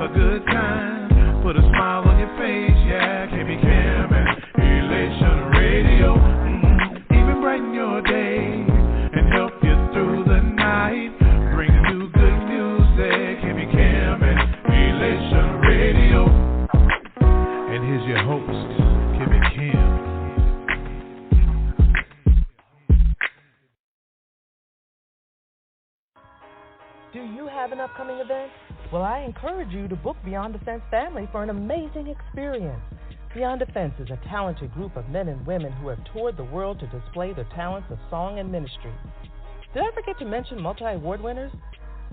a good time. Put a smile on your face, yeah. Can be Cam and Elation Radio. Even brighten your day and help you through the night. Bring you good music. Can be Cam and Elation Radio. And here's your host, Kim and Kim. Do you have an upcoming event? Well, I encourage you to book Beyond the Fence family for an amazing experience. Beyond the Fence is a talented group of men and women who have toured the world to display their talents of song and ministry. Did I forget to mention multi-award winners?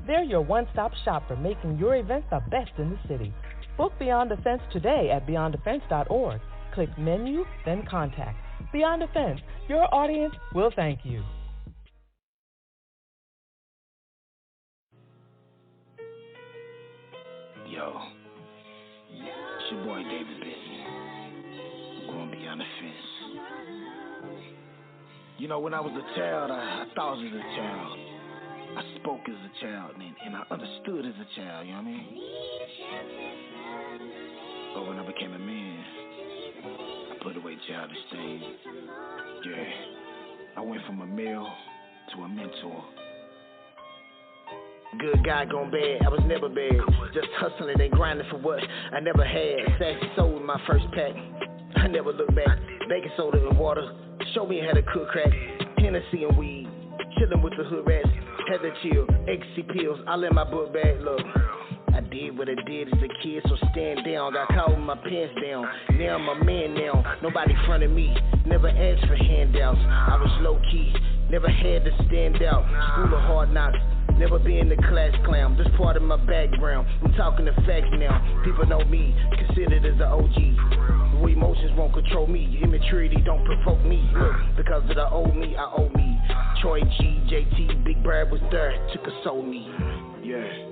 They're your one-stop shop for making your event the best in the city. Book Beyond the Fence today at beyondthefence.org. Click menu, then contact. Beyond the Fence, your audience will thank you. Yo, it's your boy David Benton. Going Beyond the Fence. You know, when I was a child, I thought as a child. I spoke as a child, and I understood as a child, you know what I mean? But when I became a man, I put away childish things. Yeah, I went from a male to a mentor. Good guy gone bad, I was never bad. Just hustling and grinding for what I never had. Sassy soul in my first pack, I never looked back. Baking soda and water, show me how to cook crack. Hennessy and weed, chilling with the hood rats. Had to chill, ecstasy pills, I let my book bag look. I did what I did as a kid, so stand down. Got caught with my pants down. Now I'm a man now, nobody fronted me. Never asked for handouts, I was low key. Never had to stand out. School of hard knocks. Never been the class clown, just part of my background. I'm talking the facts now. People know me, considered as an OG. Well, emotions won't control me. Immaturity don't provoke me. Look, because of the old me, I owe me. Troy G, JT, Big Brad was there to console me. Yeah.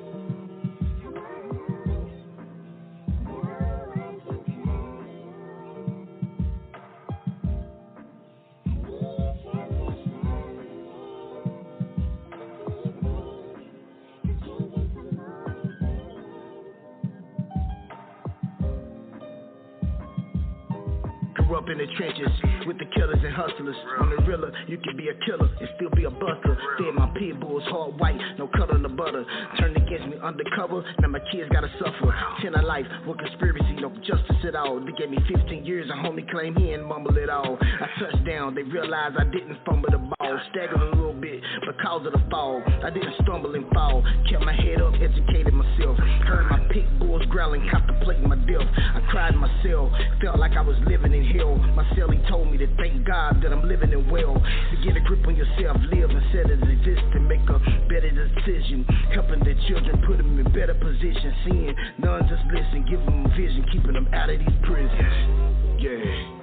Up in the trenches with the killers and hustlers. On the realer, you can be a killer and still be a buster. Fed my pit bulls hard white, no color in the butter. Turned against me undercover, now my kids gotta suffer. 10 of life, with conspiracy, no justice at all. They gave me 15 years, a homie claim he ain't mumble it all. I touched down, they realized I didn't fumble the ball. Staggered a little bit because of the fall. I didn't stumble and fall, kept my head up, educated myself. Heard my pit bulls growling, contemplating my death. I cried in my cell, felt like I was living in hell. My cellie told me to thank God that I'm living in well. To get a grip on yourself, live instead of exist, and make a better decision. Helping the children, put them in better position. Seeing none just listen, give them a vision, keeping them out of these prisons. Yeah.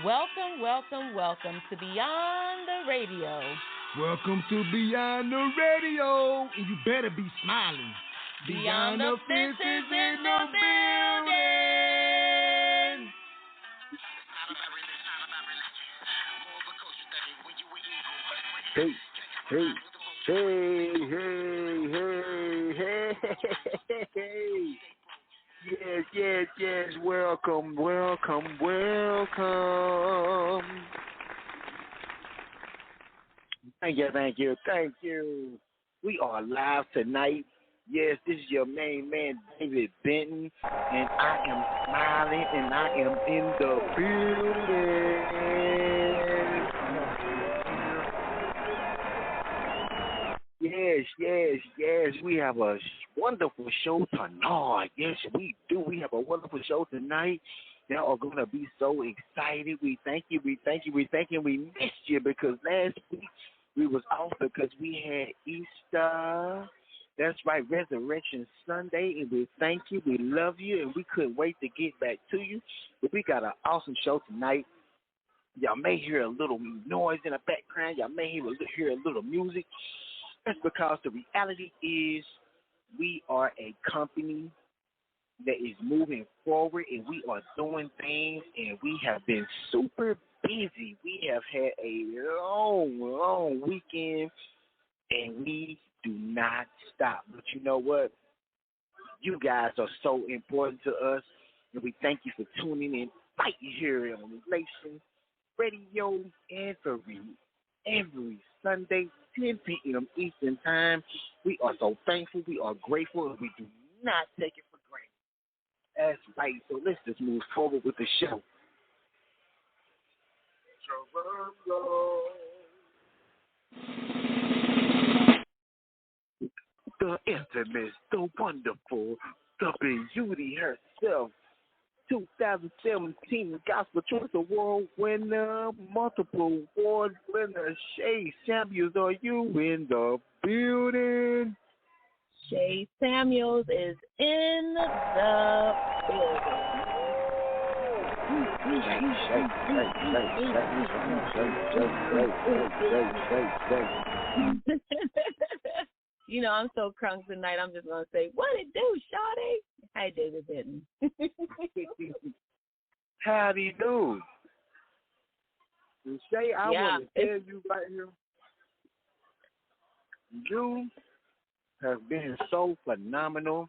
Welcome, welcome, welcome to Beyond the Radio. Welcome to Beyond the Radio, and you better be smiling. Beyond the Fence is in the building. Hey. Yes. Welcome. Thank you. We are live tonight. Yes, this is your main man, David Benton, and I am smiling, and I am in the building. Yes. We have a wonderful show tonight. Yes, we do. We have a wonderful show tonight. They are going to be so excited. We thank you. We thank you. We thank you. We missed you because last week we was off because we had Easter. That's right, Resurrection Sunday, and we thank you. We love you, and we couldn't wait to get back to you. But we got an awesome show tonight. Y'all may hear a little noise in the background. Y'all may hear a little music. That's because the reality is we are a company that is moving forward, and we are doing things, and we have been super busy. We have had a long weekend, and we do not stop. But you know what? You guys are so important to us, and we thank you for tuning in right here on Relation Radio every Sunday, 10 p.m. Eastern Time. We are so thankful. We are grateful, and we do not take it for granted. That's right. So let's just move forward with the show. The infamous, the wonderful, the beauty herself, 2017 Gospel Choice Award winner, multiple award winner, Shay Samuels. Are you in the building? Shay Samuels is in the building. You know, I'm so crunk tonight, I'm just going to say, what it do, Shawty? Hi, David Benton. Howdy do. And Shay, I want to tell you right here, you have been so phenomenal,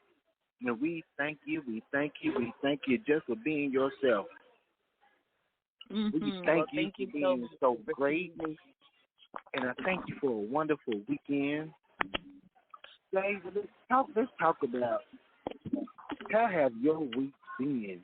and we thank you just for being yourself. Mm-hmm. We thank you for being so great, and I thank you for a wonderful weekend. Shay, let's talk about how have your week been?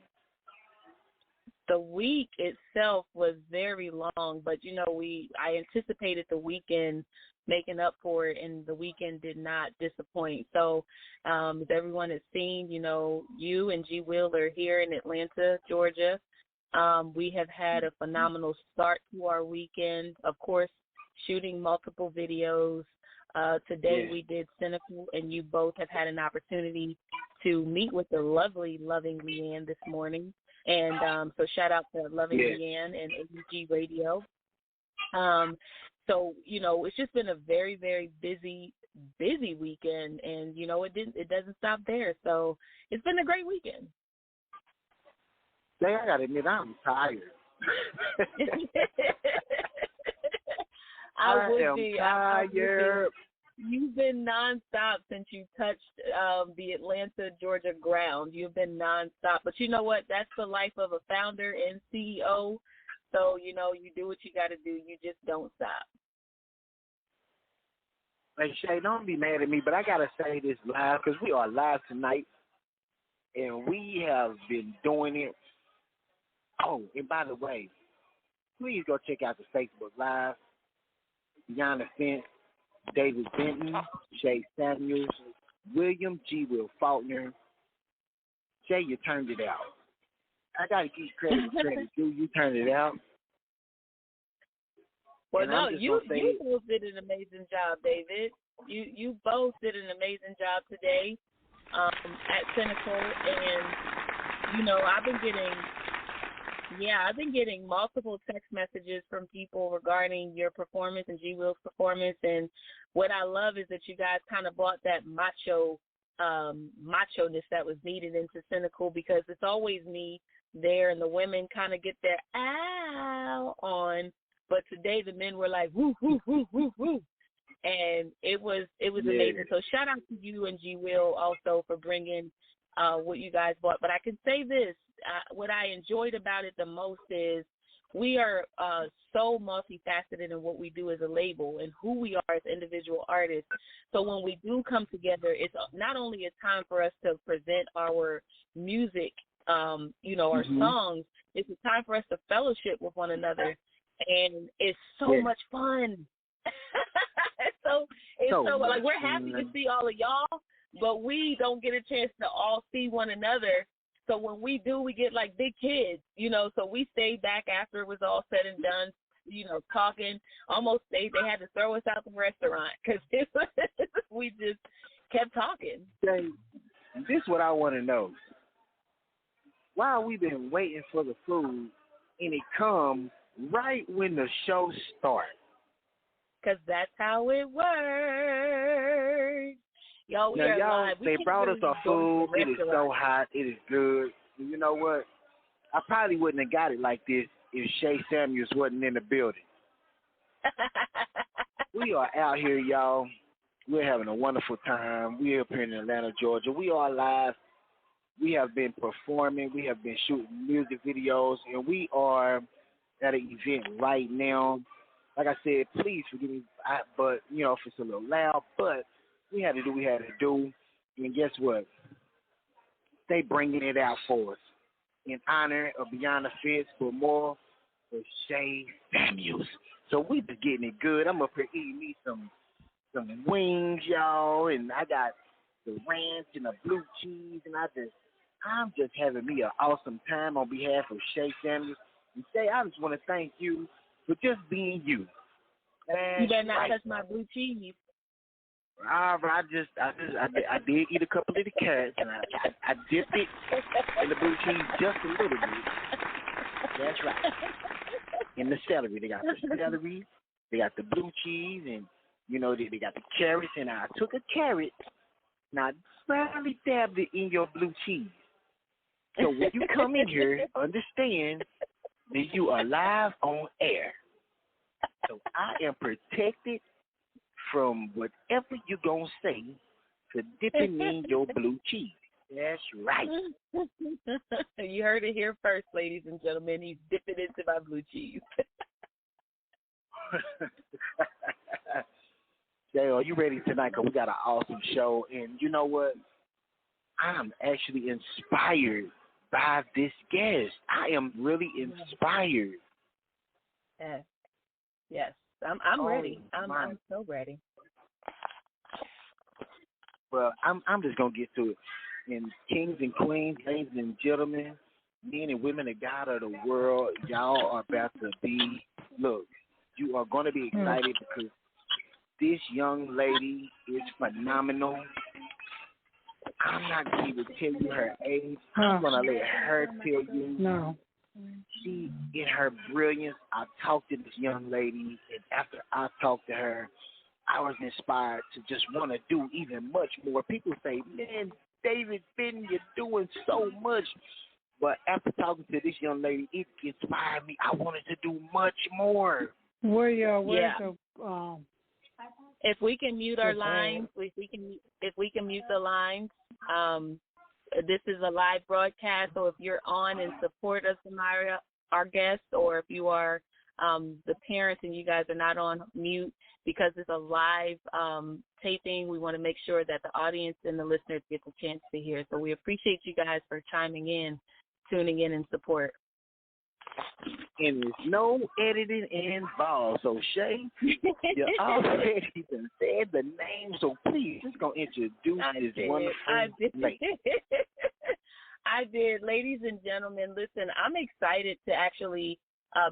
The week itself was very long, but you know, I anticipated the weekend making up for it, and the weekend did not disappoint. So, as everyone has seen, you know, you and G. Will are here in Atlanta, Georgia. We have had a phenomenal start to our weekend. Of course, shooting multiple videos. Today we did Cynical, and you both have had an opportunity to meet with the lovely Loving Leanne this morning. And so shout out to Loving Leanne and AUG Radio. So, you know, it's just been a very, very busy weekend, and, you know, it doesn't stop there. So it's been a great weekend. I got to admit, I'm tired. I am tired. You've been nonstop since you touched the Atlanta, Georgia ground. You've been nonstop. But you know what? That's the life of a founder and CEO. So, you know, you do what you got to do. You just don't stop. Hey, Shay, don't be mad at me, but I got to say this live because we are live tonight, and we have been doing it. Oh, and by the way, please go check out the Facebook Live. Beyond the Fence, David Benton, Shay Samuels, William G. Will Faulkner. Shay, you turned it out. I got to give credit to credit. You turned it out. Well, and no, you both did an amazing job, David. You both did an amazing job today at Cynical. And, you know, I've been getting multiple text messages from people regarding your performance and G. Will's performance. And what I love is that you guys kind of brought that macho-ness that was needed into Cynical, because it's always me there and the women kind of get their ow on. But today the men were like, woo, woo, woo, woo, woo. And it was amazing. So shout out to you and G. Will also for bringing what you guys bought. But I can say this, what I enjoyed about it the most is we are so multifaceted in what we do as a label and who we are as individual artists. So when we do come together, it's not only a time for us to present our music, our songs, it's a time for us to fellowship with one another. And it's so much fun. Like, we're happy to see all of y'all, but we don't get a chance to all see one another So when we do, we get like big kids, you know. So we stayed back after it was all said and done, you know, talking. Almost they had to throw us out the restaurant because we just kept talking. Jay, this is what I want to know. Why we been waiting for the food and it comes right when the show starts? Because that's how it works. Y'all, we are live. They brought us our food. It is so hot. It is good. And you know what? I probably wouldn't have got it like this if Shay Samuels wasn't in the building. We are out here, y'all. We're having a wonderful time. We're up here in Atlanta, Georgia. We are live. We have been performing. We have been shooting music videos. And we are at an event right now. Like I said, please forgive me, but, you know, if it's a little loud, but we had to do what we had to do. And guess what? They bringing it out for us in honor of Beyond the Fence, but more for Shay Samuels. So we been getting it good. I'm up here eating me some wings, y'all, and I got the ranch and the blue cheese, and I'm just having me an awesome time on behalf of Shay Samuels. And Shay, I just want to thank you for just being you. You better not touch my blue cheese. I did eat a couple of the carrots, and I dipped it in the blue cheese just a little bit. That's right. In the celery. They got the celery, they got the blue cheese, and, you know, they got the carrots, and I took a carrot, and I barely dabbed it in your blue cheese. So when you come in here, understand that you are live on air. So I am protected from whatever you're going to say for dipping in your blue cheese. That's right. You heard it here first, ladies and gentlemen. He's dipping into my blue cheese. Jay, are you ready tonight? Because we got an awesome show. And you know what? I'm actually inspired by this guest. I am really inspired. Yes. I'm ready. I'm so ready. Well, I'm just gonna get to it. And kings and queens, ladies and gentlemen, men and women of God of the world, y'all are about to be. Look, you are gonna be excited because this young lady is phenomenal. I'm not going to even tell you her age. I'm gonna let her tell you. No. She, in her brilliance, I talked to this young lady, and after I talked to her, I was inspired to just want to do even much more. People say, man, David Benton, you're doing so much. But after talking to this young lady, it inspired me. I wanted to do much more. If we can mute our lines, if we can mute the lines, this is a live broadcast, so if you're on in support of Samira, our guest, or if you are the parents and you guys are not on mute, because it's a live taping, we want to make sure that the audience and the listeners get the chance to hear. So we appreciate you guys for chiming in, tuning in support. And there's no editing involved. So, Shay, you already said the name, so please just go introduce this wonderful lady. I did. Ladies and gentlemen, listen, I'm excited to actually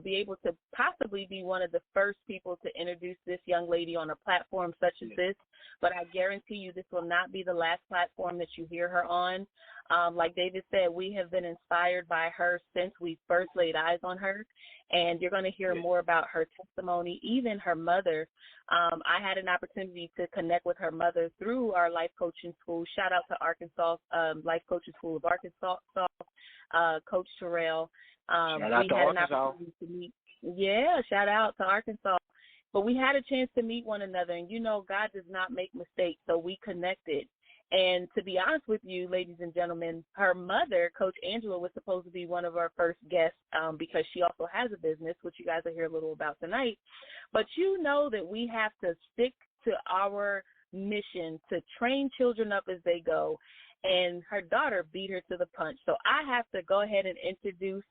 be able to possibly be one of the first people to introduce this young lady on a platform such as this. But I guarantee you this will not be the last platform that you hear her on. Like David said, we have been inspired by her since we first laid eyes on her. And you're going to hear more about her testimony, even her mother. I had an opportunity to connect with her mother through our life coaching school. Shout out to Arkansas, Life Coaching School of Arkansas, Coach Terrell. Shout out to Arkansas. Shout out to Arkansas. But we had a chance to meet one another, and you know God does not make mistakes, so we connected. And to be honest with you, ladies and gentlemen, her mother, Coach Angela, was supposed to be one of our first guests because she also has a business, which you guys will hear a little about tonight. But you know that we have to stick to our mission to train children up as they go, and her daughter beat her to the punch. So I have to go ahead and introduce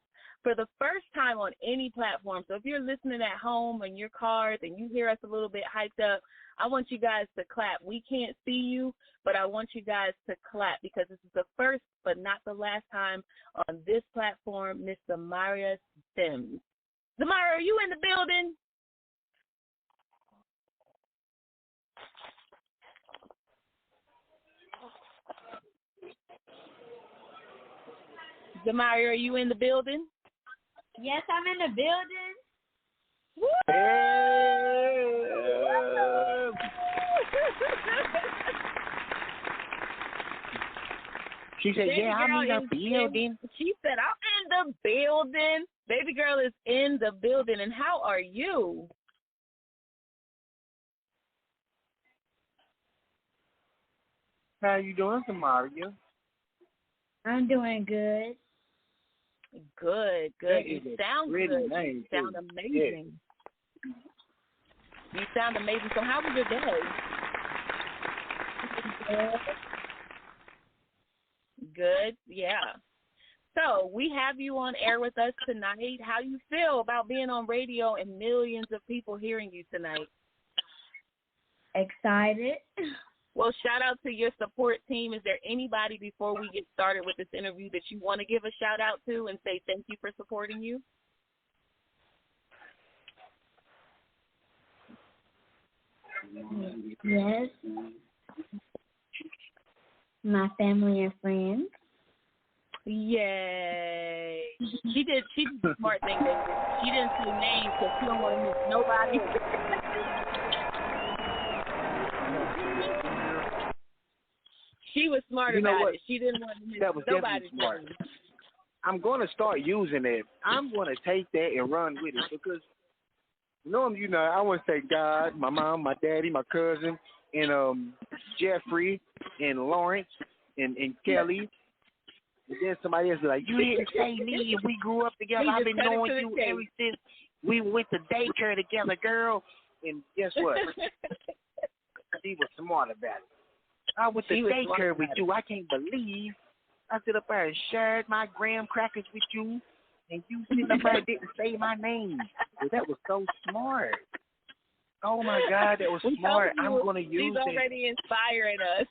for the first time on any platform. So if you're listening at home in your cars and you hear us a little bit hyped up, I want you guys to clap. We can't see you, but I want you guys to clap because this is the first but not the last time on this platform, Miss Zamira Sims. Zamira, are you in the building? Zamira, are you in the building? Yes, I'm in the building. Woo! She said, Baby yeah, I'm in the building. She said, I'm in the building. Baby girl is in the building. And how are you? How you doing, Samaria? I'm doing good. Good. You sound good. You sound amazing. Yeah. You sound amazing. So how was your day? Good, yeah. So we have you on air with us tonight. How do you feel about being on radio and millions of people hearing you tonight? Excited. Well, shout out to your support team. Is there anybody before we get started with this interview that you want to give a shout out to and say thank you for supporting you? Yes. My family and friends. Yay. She did the smart thing. She didn't say names because she don't want to miss nobody. She was smart about it. She didn't want to miss nobody. Smart. I'm going to start using it. I'm going to take that and run with it because normally, I want to say God, my mom, my daddy, my cousin, and Jeffrey and Lawrence and Kelly. And then somebody else be like, you didn't say me and we grew up together. I've been knowing you ever since we went to daycare together, girl. And guess what? She was smart about it. I went to daycare with you. I can't believe I sit up there and shared my graham crackers with you, and you sitting up there didn't say my name. Well, that was so smart. Oh, my God, that was smart. I'm going to use it. She's already inspiring us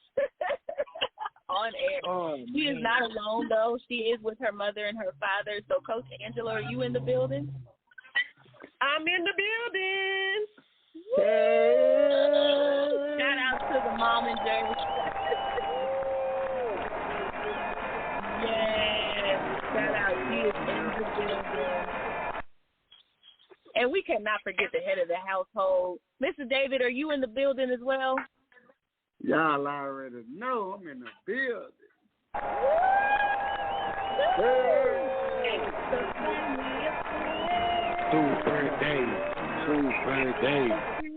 on air. Oh, she is not alone, though. She is with her mother and her father. So, Coach Angela, are you in the building? I'm in the building. Woo! Shout out to the mom and Jerry. Yes, shout out. She is in the building. And we cannot forget the head of the household. Mr. David, are you in the building as well? Y'all already know I'm in the building. Super day.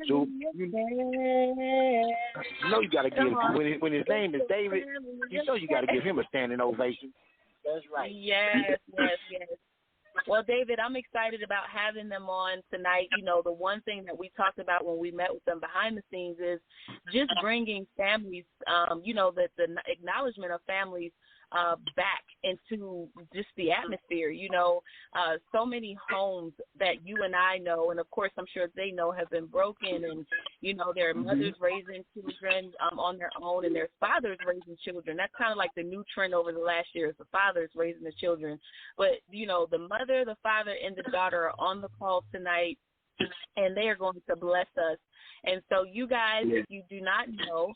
So, you know you got to give when his name is David. You know you got to give him a standing ovation. That's right. Yes. Well, David, I'm excited about having them on tonight. The one thing that we talked about when we met with them behind the scenes is just bringing families, the acknowledgement of families back into just the atmosphere. So many homes that you and I know, and of course I'm sure they know, have been broken, and their mothers raising children on their own, and their fathers raising children. That's kind of like the new trend over the last year, is the fathers raising the children. But the mother, the father, and the daughter are on the call tonight, and they are going to bless us. And so you guys, if you do not know,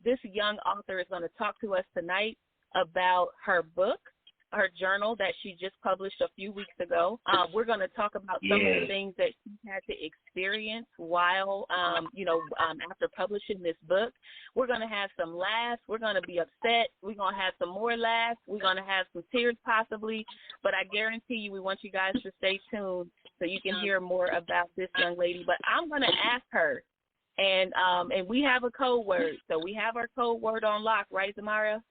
this young author is going to talk to us tonight about her book, her journal that she just published a few weeks ago. We're going to talk about some of the things that she had to experience while, after publishing this book. We're going to have some laughs. We're going to be upset. We're going to have some more laughs. We're going to have some tears possibly. But I guarantee you, we want you guys to stay tuned so you can hear more about this young lady. But I'm going to ask her, and we have a code word. So we have our code word on lock, right, Zamira?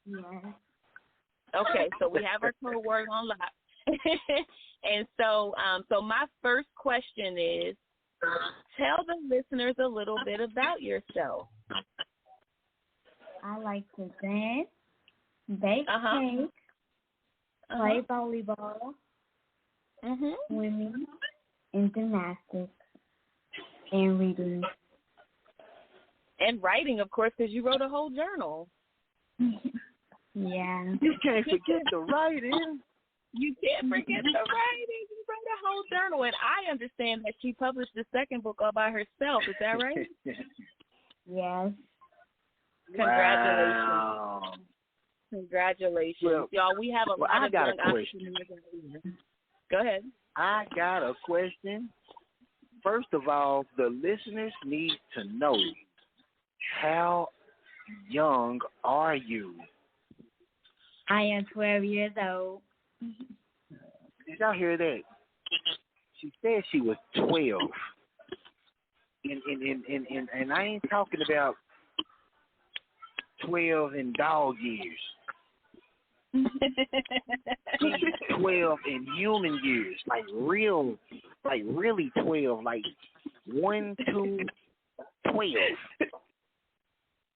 Yes. Okay, so we have our code word on lock. And so my first question is, tell the listeners a little bit about yourself. I like to dance, bake cake, play volleyball, swimming, and gymnastics, and reading. And writing, of course, because you wrote a whole journal. Yeah. You can't forget the writing. You can't forget the writing. You wrote a whole journal. And I understand that she published the second book all by herself. Is that right? Yes. Congratulations. Wow. Congratulations. Well, Y'all, we have a lot I of got young a question. entrepreneurs. Go ahead. I got a question. First of all, the listeners need to know, how young are you? I am 12 years old. Did y'all hear that? She said she was 12. And I ain't talking about 12 in dog years. She's 12 in human years, like really 12, like 1, 2, 12.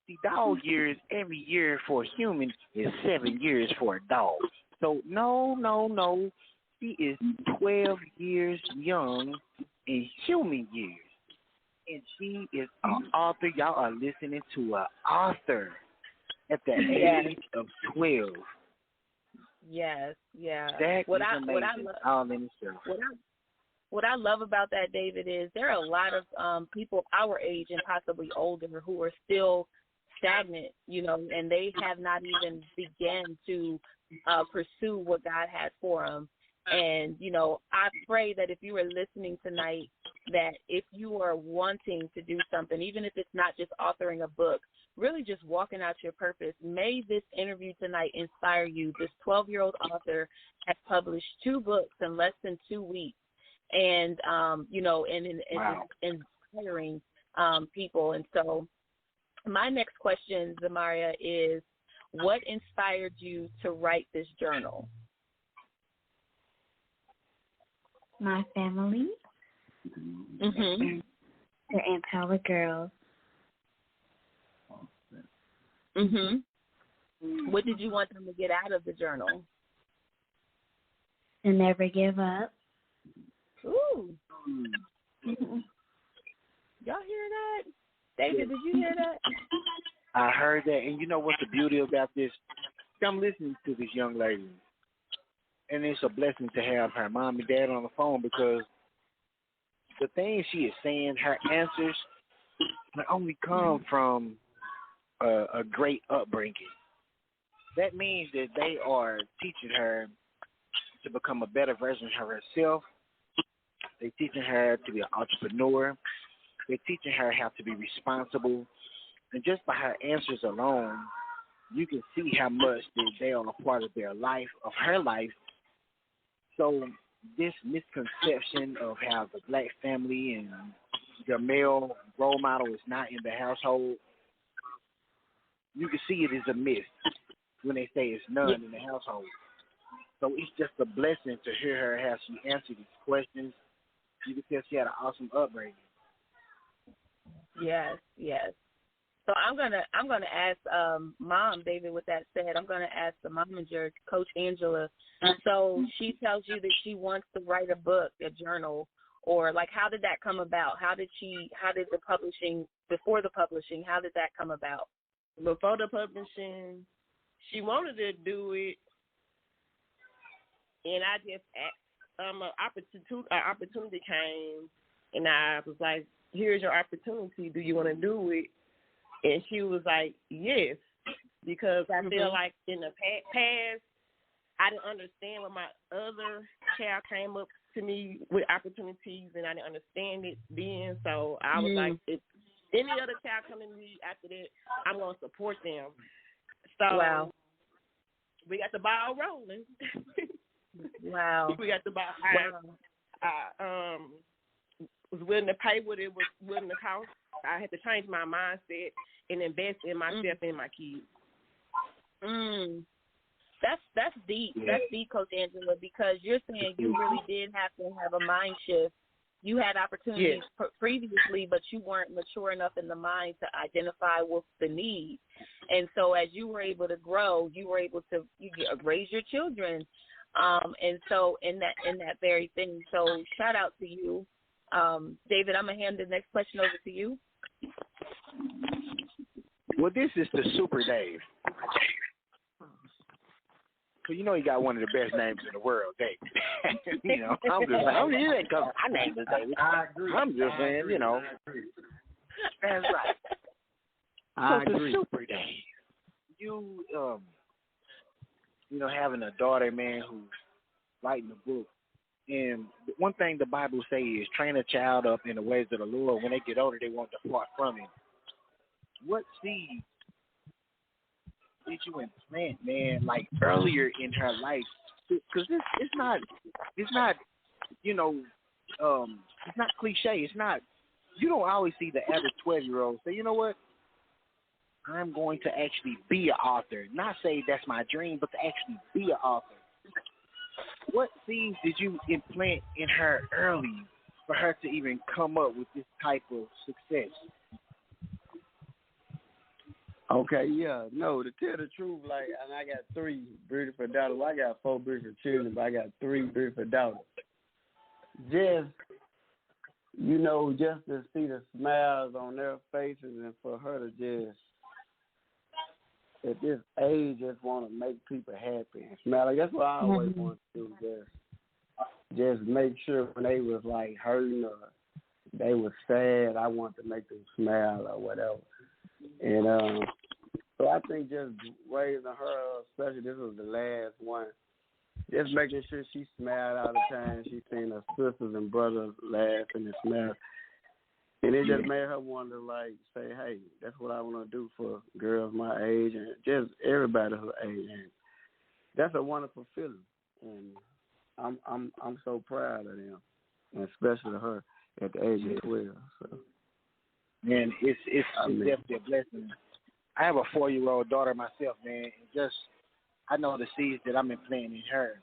See, dog years, every year for a human is 7 years for a dog. So, no. She is 12 years young in human years. And she is an author. Y'all are listening to an author at the age of 12. Yes, yeah. That is amazing. All in itself. What I love about that, David, is there are a lot of people our age and possibly older who are still stagnant, and they have not even begun to pursue what God has for them. And, I pray that if you are listening tonight, that if you are wanting to do something, even if it's not just authoring a book, really just walking out your purpose, may this interview tonight inspire you. This 12-year-old author has published 2 books in less than 2 weeks. And, inspiring people. And so my next question, Zamaria, is what inspired you to write this journal? My family. To empower girls. What did you want them to get out of the journal? To never give up. Ooh. Y'all hear that? David, did you hear that? I heard that, and you know what's the beauty about this? I'm listening to this young lady, and it's a blessing to have her mom and dad on the phone, because the things she is saying, her answers, not only come from a great upbringing. That means that they are teaching her to become a better version of herself. They're teaching her to be an entrepreneur. They're teaching her how to be responsible. And just by her answers alone, you can see how much that they are a part of their life, of her life. So this misconception of how the black family and the male role model is not in the household, you can see it is a myth when they say it's none in the household. So it's just a blessing to hear her how she answered these questions. You can tell she had an awesome upbringing. Yes. So I'm gonna ask Mom, David. With that said, I'm gonna ask the momager, Coach Angela. So she tells you that she wants to write a book, a journal, or like, how did that come about? How did the publishing, before the publishing, how did that come about? Before the publishing, she wanted to do it, and I just an opportunity came, and I was like, "Here's your opportunity. Do you want to do it?" And she was like, "Yes," because I feel like in the past, I didn't understand when my other child came up to me with opportunities, and I didn't understand it then. So I was like, if any other child coming to me after that, I'm going to support them. So we got the ball rolling. Wow. We got the ball. I was willing to pay what it was willing to cost. I had to change my mindset and invest in myself and my kids. That's deep. That's deep, Coach Angela, because you're saying you really did have to have a mind shift. You had opportunities previously, but you weren't mature enough in the mind to identify what's the need. And so as you were able to grow, you were able to raise your children And so in that very thing, so shout out to you. David, I'm going to hand the next question over to you. Well, this is the Super Dave. So you know he got one of the best names in the world, David. You know, I'm just saying, because my name is David. I agree. I'm just saying, you know. That's right. I agree. The Super Dave. You, you know, having a daughter, man, who's writing a book. And one thing the Bible says is train a child up in the ways of the Lord. When they get older, they won't depart from it. What seed did you implant, man, like earlier in her life? Because it's not, you know, it's not cliche. It's not, you don't always see the average 12-year-old say, you know what, I'm going to actually be an author. Not say that's my dream, but to actually be an author. What seeds did you implant in her early for her to even come up with this type of success? Okay, yeah, no, to tell the truth, like, and I got 3 beautiful daughters. Well, I got 4 beautiful children, but I got 3 beautiful daughters. Just, you know, just to see the smiles on their faces and for her to just, at this age, just want to make people happy and smile. Like, that's what I always want to do, just make sure when they was, like, hurting or they was sad, I want to make them smile or whatever. And so I think just raising her, especially this was the last one, just making sure she smiled all the time. She seen her sisters and brothers laugh and smile. And it just made her want to, like, say, hey, that's what I want to do for girls my age and just everybody her age. And that's a wonderful feeling. And I'm so proud of them, and especially her at the age of 12. So. Man, it's definitely a blessing. I have a 4-year-old daughter myself, man, and just I know the seeds that I'm implanting in her.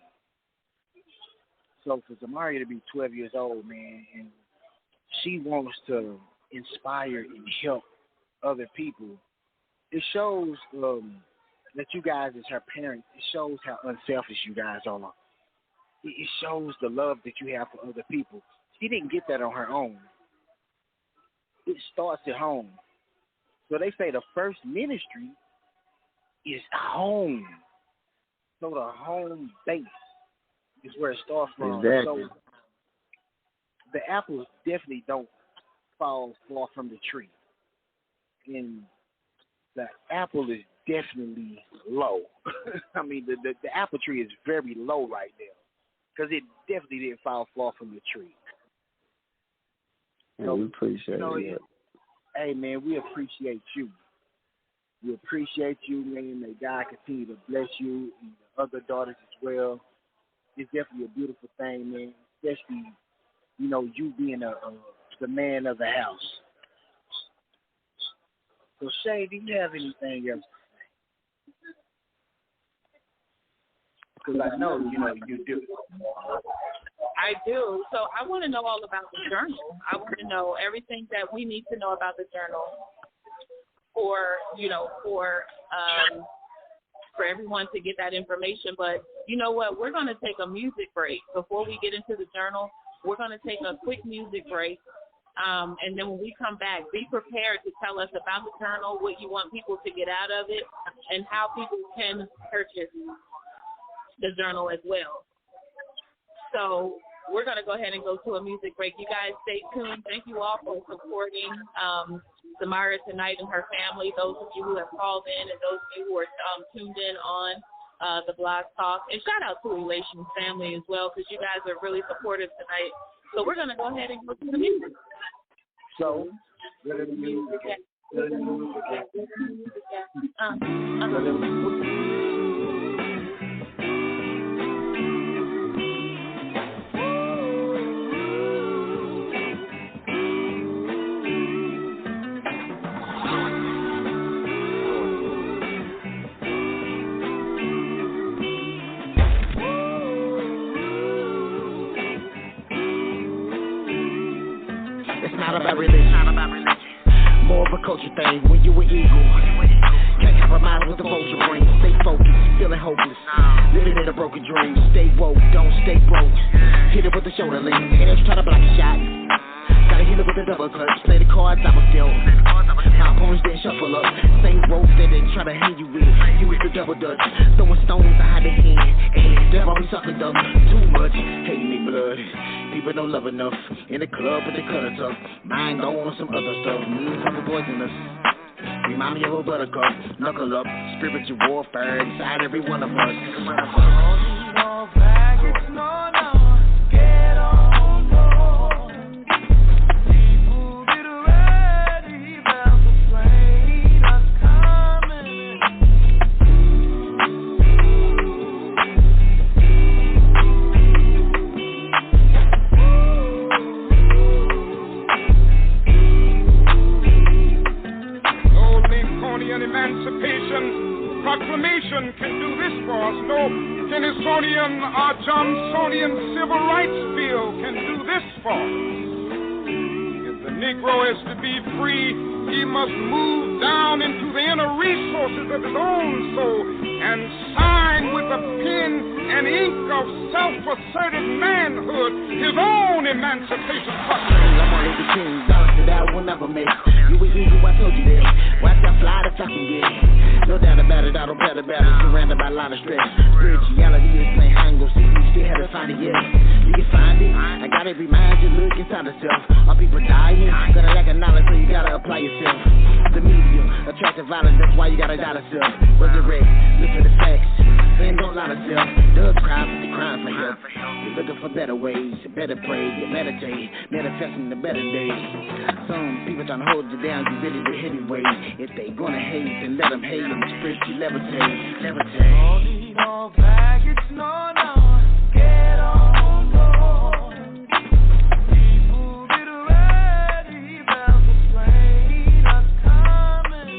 So for Zamaria to be 12 years old, man, and she wants to inspire and help other people, it shows that you guys as her parents, it shows how unselfish you guys are. It shows the love that you have for other people. She didn't get that on her own. It starts at home. So they say the first ministry is home. So the home base is where it starts from. Exactly. So the apples definitely don't fall far from the tree. And the apple is definitely low. I mean, the apple tree is very low right now because it definitely didn't fall far from the tree. Yeah, we appreciate it. Hey, man, we appreciate you. We appreciate you, man. May God continue to bless you and the other daughters as well. It's definitely a beautiful thing, man, especially, you know, you being the man of the house. So, Shay, do you have anything else to say? Because I know, you know, you do. I do. So I want to know all about the journal. I want to know everything that we need to know about the journal for everyone to get that information. But you know what? We're going to take a music break before we get into the journal. We're going to take a quick music break. And then when we come back, be prepared to tell us about the journal, what you want people to get out of it, and how people can purchase the journal as well. So we're going to go ahead and go to a music break. You guys stay tuned. Thank you all for supporting Samara tonight and her family, those of you who have called in and those of you who are tuned in on the Blog Talk. And shout out to Relations family as well, because you guys are really supportive tonight. So we're going to go ahead and go to the music. So, Not about religion, more of a culture thing. When you an eagle, can't Compromise with the vulture brain. Stay focused, feeling hopeless. Living in a broken dream. Stay woke, don't stay broke. Hit it with the shoulder lean. Haters try to block a shot. Gotta hit it with a double clutch. Play the cards I was dealt. My opponents didn't shuffle up. Same ropes that they try to hang you with. You was the double dutch. Throwing stones I had to hand. And they're always sucking up. Too much. Hate me blood. People don't love enough. In the club with the color tough. Mind going on some other stuff. Talking poisonous. Remind me of a buttercup. Knuckle up. Spiritual warfare inside every one of us. No baggage, no. Get on board. People get ready. There's a plane that's coming. No Lincolnian Emancipation Proclamation can do this for us. No Tennessonian or Johnsonian Civil Rights Bill can do this for us. If the Negro is to be free, he must move down into the inner resources of his own soul and sign with the pen and ink of self-asserted manhood his own emancipation proclamation. I'm only the king, dollars that I will never make. You was eager, I told you that. Watch that fly the fucking get. No doubt about it, I don't doubt about it. Surrounded by a lot of stress. Spirituality is playing hide and go seek. You still haven't found it yet. You can find it. I gotta remind you, look inside yourself. Are people dying? Gotta lack of knowledge, so you gotta apply yourself. The media, attractive violence, that's why you gotta doubt yourself. Resurrect, look for the facts, and don't lie to self. Does crime, but the crime for help. You're looking for better ways, better pray, meditate, manifesting the better days. Some people trying to hold you down, you really the heavyweight. If they gonna hate, then let them hate. Spiritually levitate, levitate. No baggage, no. Get on board. People get ready. There's a plane that's coming.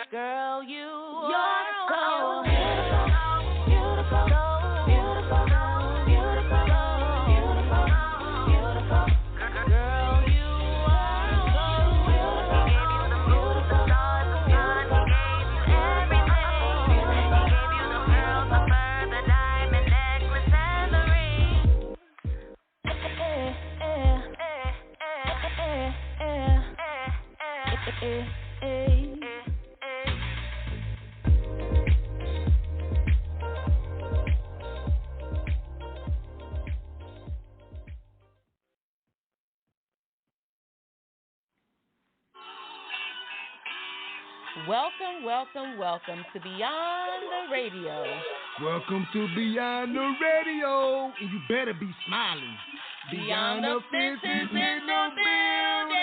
Girl, you're so beautiful, beautiful, beautiful, beautiful, beautiful. Girl, you are so beautiful, beautiful, beautiful. He gave you everything. He gave you the pearls, the fur, the diamond necklace, and the ring. Welcome, welcome, welcome to Beyond the Radio. Welcome to Beyond the Radio, and you better be smiling. Beyond the fences in the building.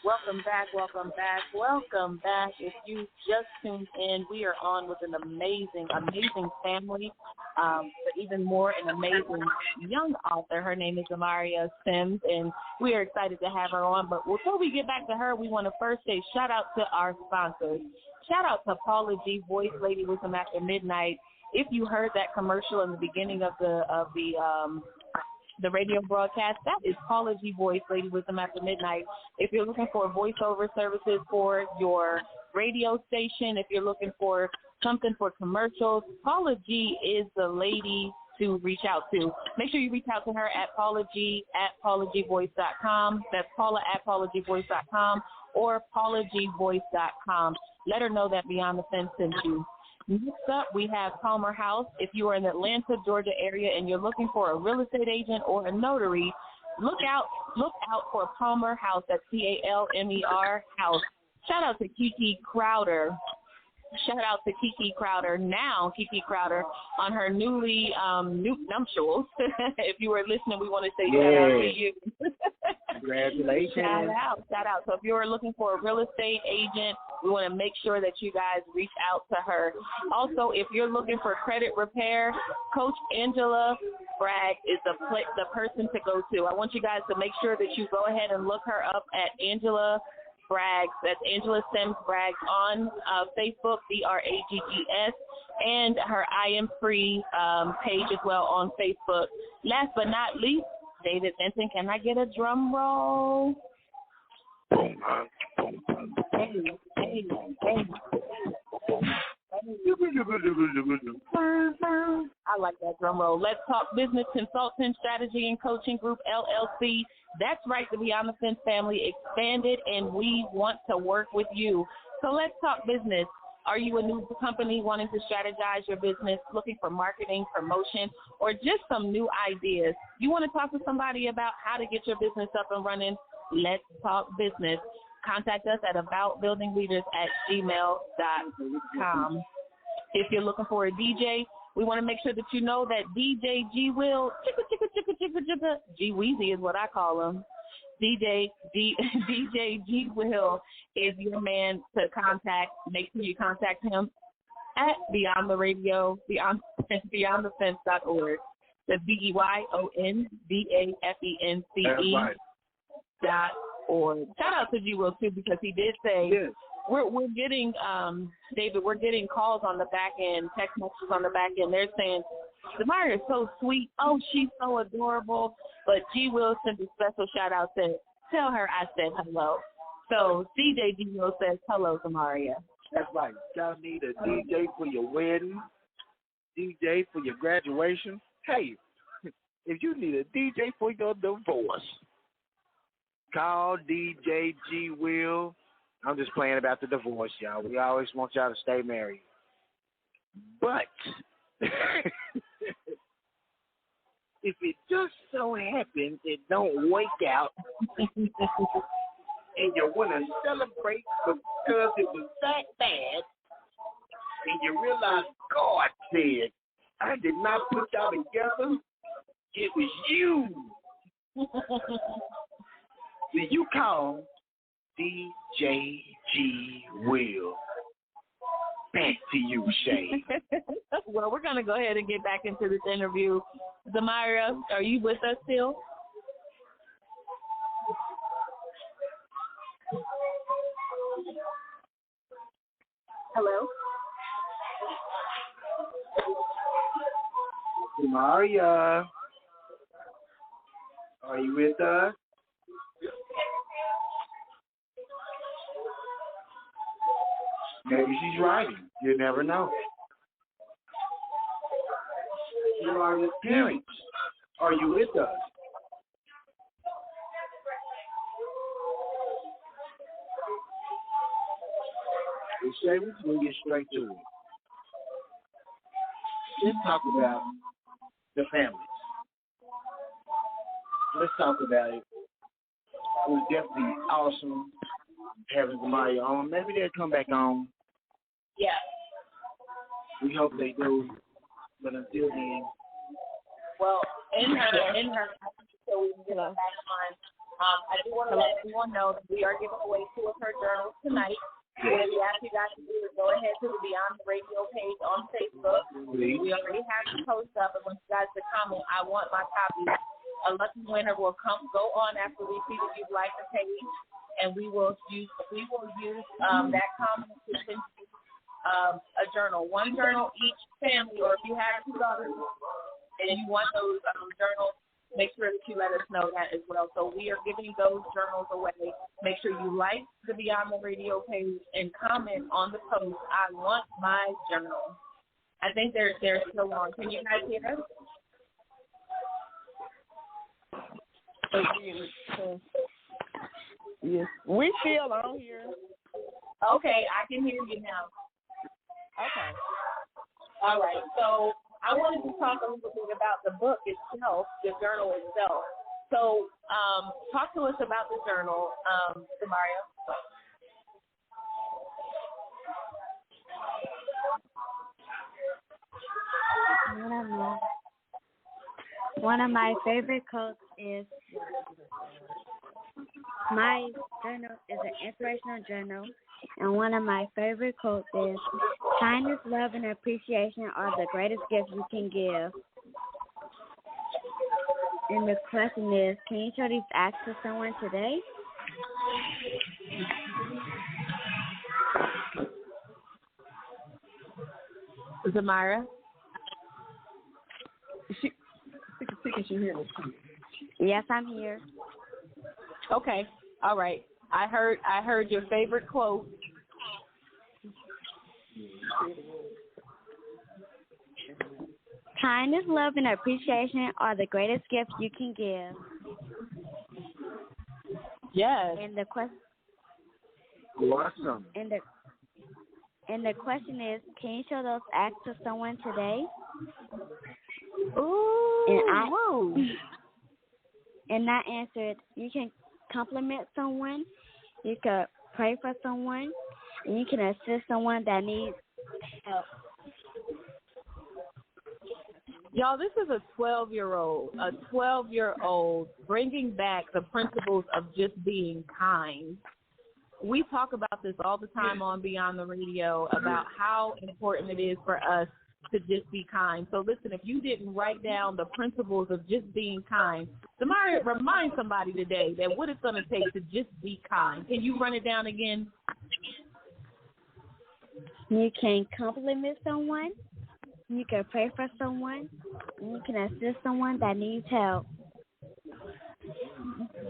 Welcome back. If you just tuned in, we are on with an amazing family, but even more an amazing young author. Her name is Amaria Sims, and we are excited to have her on. But before we get back to her, we want to first say shout out to our sponsors. Shout out to Paula G, Voice Lady Wisdom After Midnight. If you heard that commercial in the beginning of the radio broadcast, that is Paula G, Voice Lady Wisdom After Midnight. If you're looking for voiceover services for your radio station, if you're looking for something for commercials, Paula G is the lady to reach out to. Make sure you reach out to her at paulag@paulagvoice.com. That's paula@paulagvoice.com or paulagvoice.com. Let her know that Beyond the Fence sent you. Next up, we have Palmer House. If you are in the Atlanta, Georgia area and you're looking for a real estate agent or a notary, look out for Palmer House. That's Palmer House. Shout out to Kiki Crowder. Now Kiki Crowder on her newly nuptials. If you were listening, we want to say shout out to you. Congratulations. Shout out. So if you're looking for a real estate agent, we want to make sure that you guys reach out to her. Also, if you're looking for credit repair, Coach Angela Bragg is the person to go to. I want you guys to make sure that you go ahead and look her up at Angela Braggs. That's Angela Sims Braggs on Facebook, Braggs, and her I Am Free page as well on Facebook. Last but not least, David Benton. Can I get a drum roll? Hey. I like that drum roll. Let's Talk Business Consulting Strategy and Coaching Group, LLC. That's right, the Beyond the Fence family expanded, and we want to work with you. So let's talk business. Are you a new company wanting to strategize your business, looking for marketing, promotion, or just some new ideas? You want to talk to somebody about how to get your business up and running? Let's talk business. Contact us at aboutbuildingleaders@gmail.com. If you're looking for a DJ, we want to make sure that you know that DJ G Will, G Weezy is what I call him. DJ G Will is your man to contact. Make sure you contact him at Beyond the Radio, beyondthefence.org. That's BEYONDAFENCE.org. Shout out to G Will too, because he did say we're getting David, we're getting calls on the back end, text messages on the back end. They're saying Demaria is so sweet. Oh, she's so adorable. But G Will sent a special shout out to tell her I said hello. So DJ G Will says hello, Demaria. That's right. Y'all need a DJ for your wedding, DJ for your graduation. Hey, if you need a DJ for your divorce, call DJ G Will. I'm just playing about the divorce, y'all. We always want y'all to stay married. But if it just so happens it don't work out and you want to celebrate because it was that bad and you realize God said, I did not put y'all together, it was you. So you call DJ G Will back to you, Shay. Well, we're going to go ahead and get back into this interview. Zamira, are you with us still? Hello? Maria, are you with us? Maybe she's driving. You never know. Maria's parents, are you with us? Shay, we're going to get straight to it. Let's talk about the families. Let's talk about it. It was definitely awesome having somebody on. Maybe they'll come back on. Yeah. We hope they do. But until then. Well, in her, so we can get back on. I do want to let everyone know that we are giving away 2 of her journals tonight. What we ask you guys to do is go ahead to the Beyond the Radio page on Facebook. Please. We already have the post up, and once you guys to comment, I want my copy. A lucky winner will go on after we see that you've liked the page, and we will use that comment to send you a journal. 1 journal each family, or if you have 2 daughters and you want those journals, make sure that you let us know that as well. So we are giving those journals away. Make sure you like the Beyond the Radio page and comment on the post, I want my journal. I think they're still on. Can you guys hear us? Yes. We still on here. Okay, I can hear you now. Okay. All right. So I wanted to talk a little bit about the book itself, the journal itself. So talk to us about the journal, Demaria. One of my favorite quotes is, my journal is an inspirational journal, and one of my favorite quotes is, kindness, love, and appreciation are the greatest gifts you can give. And the question is, can you show these acts to someone today? Zamira? Can she hear me? Yes, I'm here. Okay. All right. I heard your favorite quote. Kindness, love, and appreciation are the greatest gifts you can give. Yes. And the question. Awesome. And the question is, can you show those acts to someone today? Ooh. And I answered, you can compliment someone, you can pray for someone, and you can assist someone that needs help. Y'all, this is a 12-year-old bringing back the principles of just being kind. We talk about this all the time on Beyond the Radio about how important it is for us to just be kind. So listen, if you didn't write down the principles of just being kind, Demaria, remind somebody today that what it's going to take to just be kind. Can you run it down again? You can compliment someone, you can pray for someone, and you can assist someone that needs help.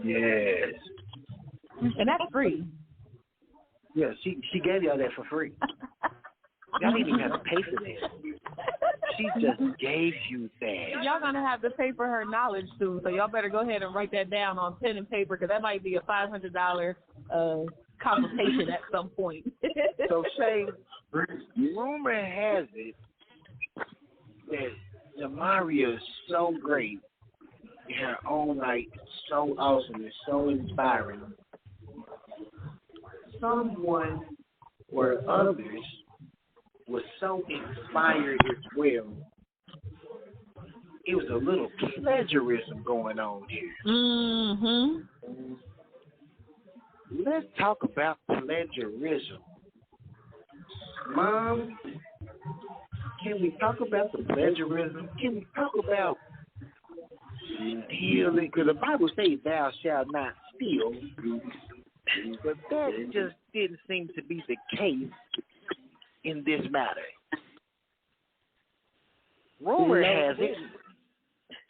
Yes. And that's free. Yeah, she gave y'all that for free. Y'all didn't even have to pay for that. She just gave you that. Y'all going to have to pay for her knowledge soon, so y'all better go ahead and write that down on pen and paper, because that might be a $500 consultation at some point. So, Shay, rumor has it that Demaria is so great in her own right, so awesome and so inspiring. Someone or others was so inspired as well. It was a little plagiarism going on here. Mm-hmm. Let's talk about plagiarism. Mom, can we talk about the plagiarism? Can we talk about stealing? Because the Bible says thou shalt not steal. But that just didn't seem to be the case in this matter. Rumor has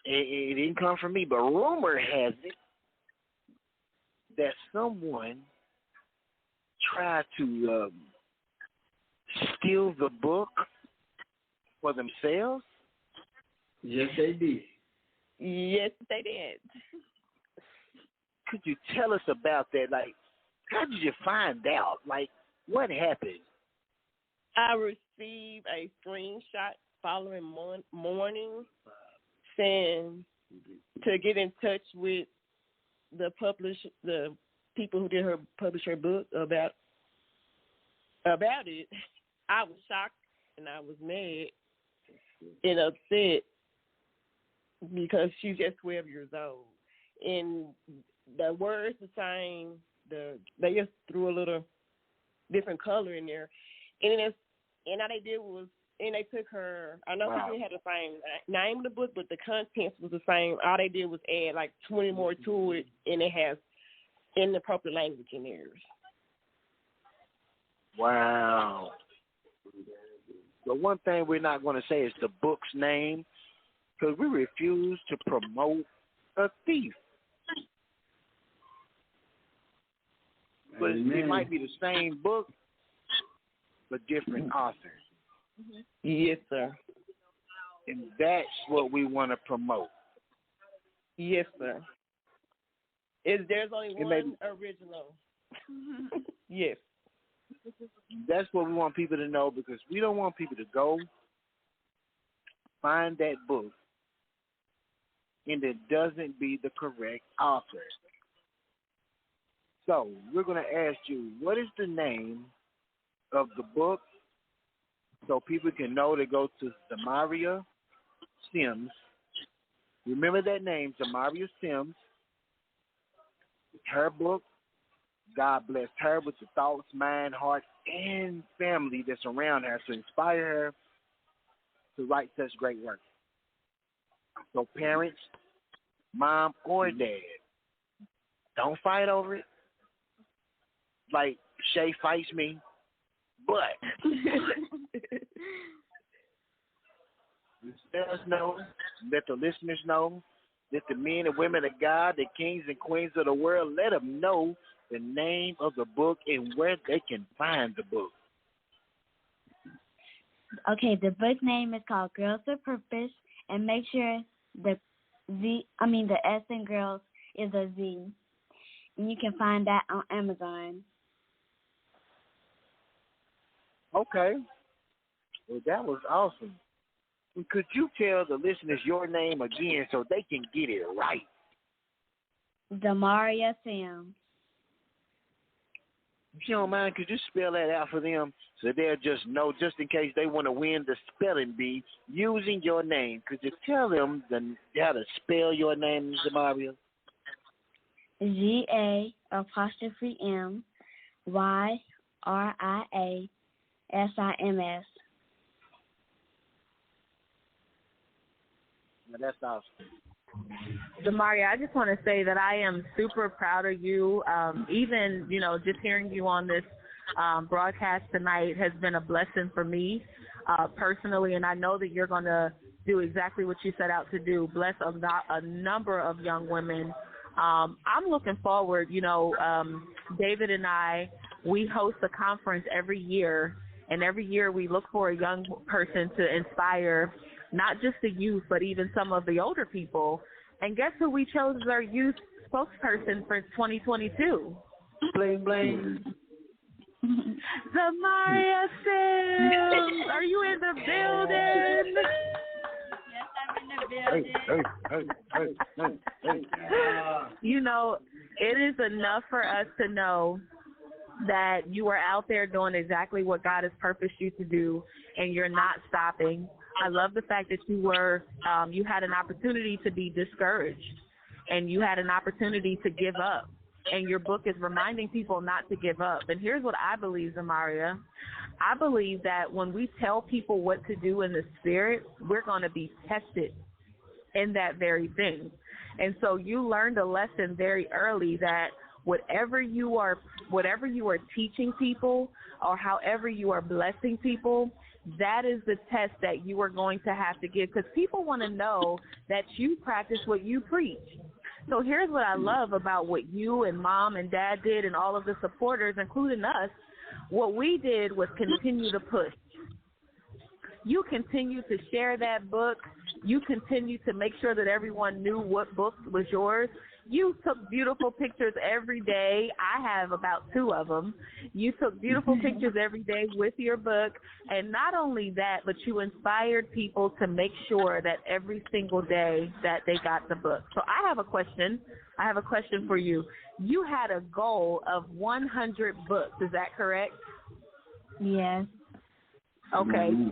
it didn't come from me, but rumor has it that someone tried to steal the book for themselves. Yes, they did. Yes, they did. Could you tell us about that? Like, how did you find out? Like, what happened? I received a screenshot following morning saying to get in touch with the people who did publish her book about it. I was shocked and I was mad and upset because she's just 12 years old. And the words the same. They just threw a little different color in there, and all they did was, and they took her. I know she had the same name of the book, but the contents was the same. All they did was add like 20 more to it, and it has inappropriate language in there. Wow. The one thing we're not going to say is the book's name, because we refuse to promote a thief. But it might be the same book, but different authors. Yes, sir. And that's what we want to promote. Yes, sir. There's only one original. Yes. That's what we want people to know, because we don't want people to go find that book and it doesn't be the correct author. So we're going to ask you, what is the name of the book so people can know to go to Zamaria Sims. Remember that name, Zamaria Sims. Her book, God blessed her with the thoughts, mind, heart, and family that's around her to inspire her to write such great work. So parents, mom or dad, don't fight over it. Like Shay fights me, but let us know, let the listeners know, let the men and women of God, the kings and queens of the world, let them know the name of the book and where they can find the book. Okay, the book name is called Girls with Purpose, and make sure the S in girls is a Z. And you can find that on Amazon. Okay. Well, that was awesome. Could you tell the listeners your name again so they can get it right? Zamaria Sims. If you don't mind, could you spell that out for them so they'll just know, just in case they want to win the spelling bee using your name? Could you tell them how to spell your name, Zamaria? ZA''MYRIASIMS. That's awesome. Zamaria, I just want to say that I am super proud of you. Even, just hearing you on this broadcast tonight has been a blessing for me personally, and I know that you're going to do exactly what you set out to do, bless a number of young women. I'm looking forward, David and I, we host a conference every year, and every year we look for a young person to inspire not just the youth, but even some of the older people. And guess who we chose as our youth spokesperson for 2022? Bling, bling. Zamaria Sims, are you in the building? Yes, I'm in the building. It is enough for us to know that you are out there doing exactly what God has purposed you to do, and you're not stopping. I love the fact that you had an opportunity to be discouraged, and you had an opportunity to give up, and your book is reminding people not to give up. And here's what I believe, Zamaria. I believe that when we tell people what to do in the spirit, we're going to be tested in that very thing. And so you learned a lesson very early that whatever you are teaching people or however you are blessing people, that is the test that you are going to have to give, because people want to know that you practice what you preach. So here's what I love about what you and Mom and Dad did and all of the supporters, including us. What we did was continue to push. You continue to share that book. You continue to make sure that everyone knew what book was yours. You took beautiful pictures every day. I have about 2 of them. You took beautiful pictures every day with your book. And not only that, but you inspired people to make sure that every single day that they got the book. So I have a question. I have a question for you. You had a goal of 100 books. Is that correct? Yes. Okay.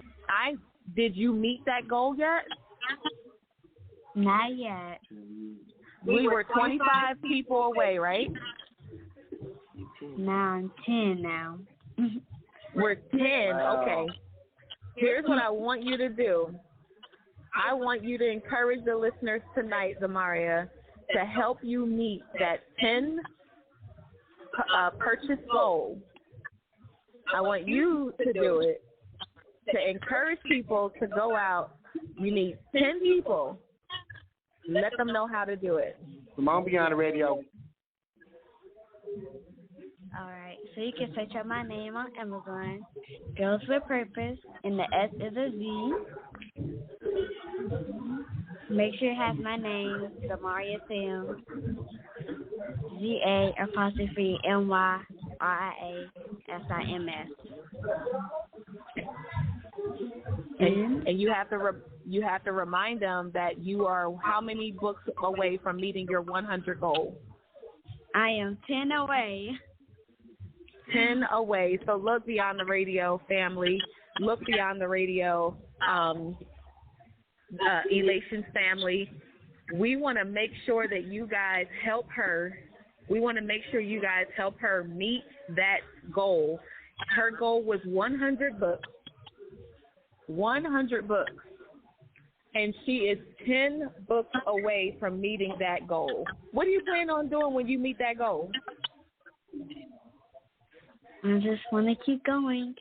Did you meet that goal yet? Not yet. We were 25 people away, right? Now I'm 10 now. We're 10. Okay. Here's what I want you to do. I want you to encourage the listeners tonight, Zamaria, to help you meet that 10 purchase goal. I want you to do it, to encourage people to go out. You need 10 people. Let them know how to do it. Simone Beyond the Radio. All right. So you can search up my name on Amazon, Girls with Purpose, and the S is a Z. Make sure you have my name, Zamaria Sims, ZA_MYRIASIMS. And you have to remind them that you are how many books away from meeting your 100 goal? I am 10 away. 10 away. So look beyond the radio, family. Look beyond the radio, Elation's family. We want to make sure that you guys help her. We want to make sure you guys help her meet that goal. Her goal was 100 books. 100 books. And she is 10 books away from meeting that goal. What do you plan on doing when you meet that goal? I just want to keep going.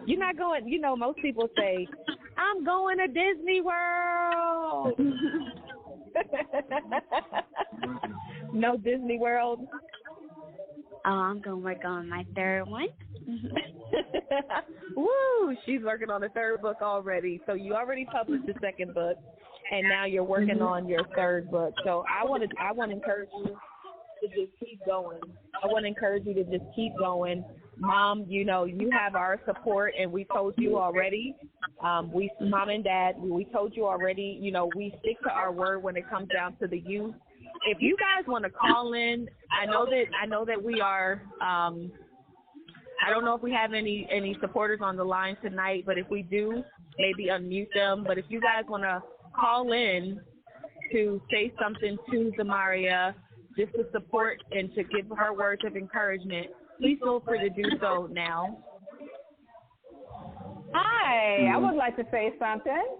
You're not going, most people say, I'm going to Disney World. No Disney World? Oh, I'm going to work on my 3rd one. Woo! She's working on the 3rd book already. So you already published the 2nd book, and now you're working on your 3rd book. So I want to encourage you to just keep going. I want to encourage you to just keep going. Mom, you have our support, and we told you already. Mom and Dad, we told you already. We stick to our word when it comes down to the youth. If you guys want to call in, I know that we are. I don't know if we have any supporters on the line tonight, but if we do, maybe unmute them. But if you guys want to call in to say something to Zamaria, just to support and to give her words of encouragement, please feel free to do so now. Hi, I would like to say something.